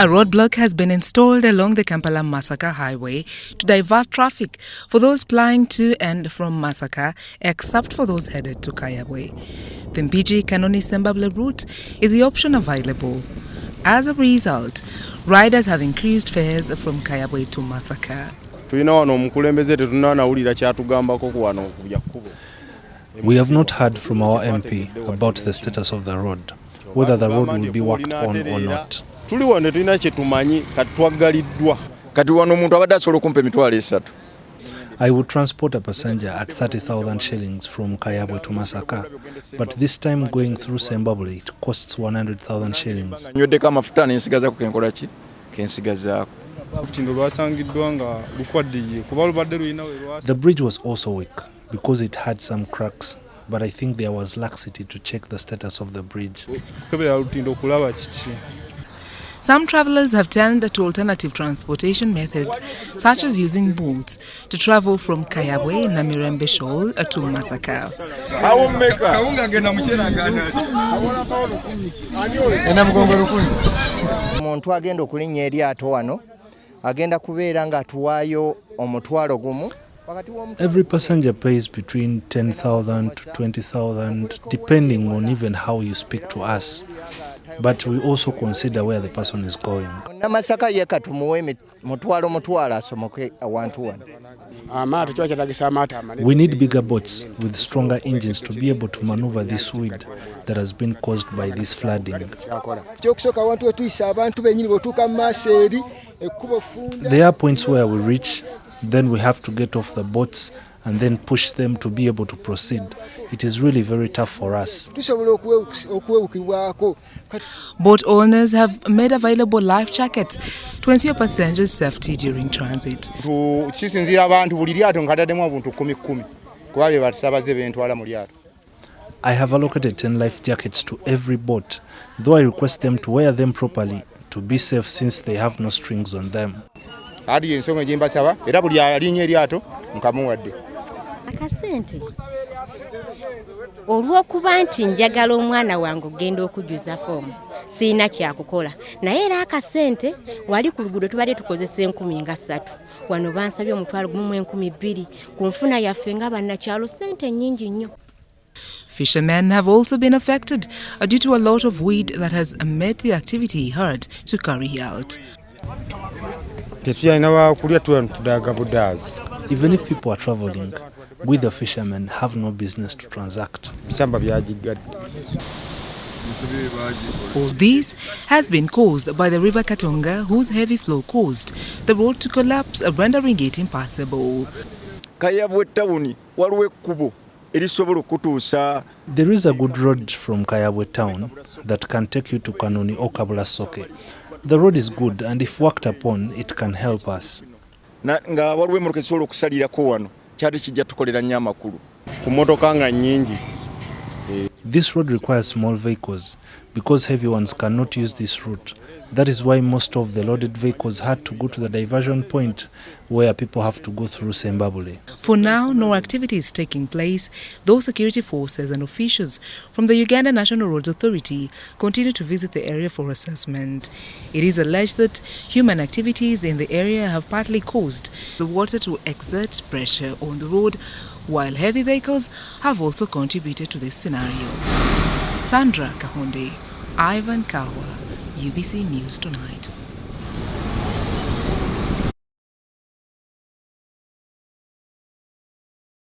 A roadblock has been installed along the Kampala-Masaka Highway to divert traffic for those plying to and from Masaka, except for those headed to Kayabwe. The Mpigi-Kanoni-Sembabule route is the option available. As a result, riders have increased fares from Kayabwe to Masaka. We have not heard from our MP about the status of the road, whether the road will be worked on or not. I would transport a passenger at 30,000 shillings from Kayabwe to Masaka, but this time going through Sembabule, it costs 100,000 shillings. The bridge was also weak because it had some cracks, but I think there was laxity to check the status of the bridge. Some travellers have turned to alternative transportation methods, such as using boats, to travel from Kayabwe-Namirembe Shoal to Masaka. Omuntu agenda okulinnya eryato wano agenda kubeera nga atuwaayo omutwalo gumu. Every passenger pays between 10,000 to 20,000, depending on even how you speak to us. But we also consider where the person is going. We need bigger boats with stronger engines to be able to maneuver this weed that has been caused by this flooding. There are points where we reach, then we have to get off the boats and then push them to be able to proceed. It is really very tough for us. Boat owners have made available life jackets to ensure passengers' safety during transit. I have allocated 10 life jackets to every boat, though I request them to wear them properly to be safe since they have no strings on them. Akasente olw'okuba nti njagala omwana wange ogenda okujuza foomu siina kyakukola naye era akasente wali ku luguudo tubadde tukozesa 10,000 wano bansabye omutwalo gumu 2,000 ku nfuna yaffe nga bannakyalo sente nnyingi nnyo. Fishermen have also been affected due to a lot of weed that has made the activity hard to carry out. Even if people are traveling, we the fishermen have no business to transact. All this has been caused by the river Katonga, whose heavy flow caused the road to collapse, rendering it impassable. There is a good road from Kayabwe town that can take you to Kanoni or Kampala-Masaka. The road is good, and if worked upon, it can help us. This road requires small vehicles because heavy ones cannot use this route. That is why most of the loaded vehicles had to go to the diversion point where people have to go through Sembabule. For now, no activity is taking place, though security forces and officials from the Uganda National Roads Authority continue to visit the area for assessment. It is alleged that human activities in the area have partly caused the water to exert pressure on the road, while heavy vehicles have also contributed to this scenario. Sandra Kahonde, Ivan Kawa, UBC News Tonight.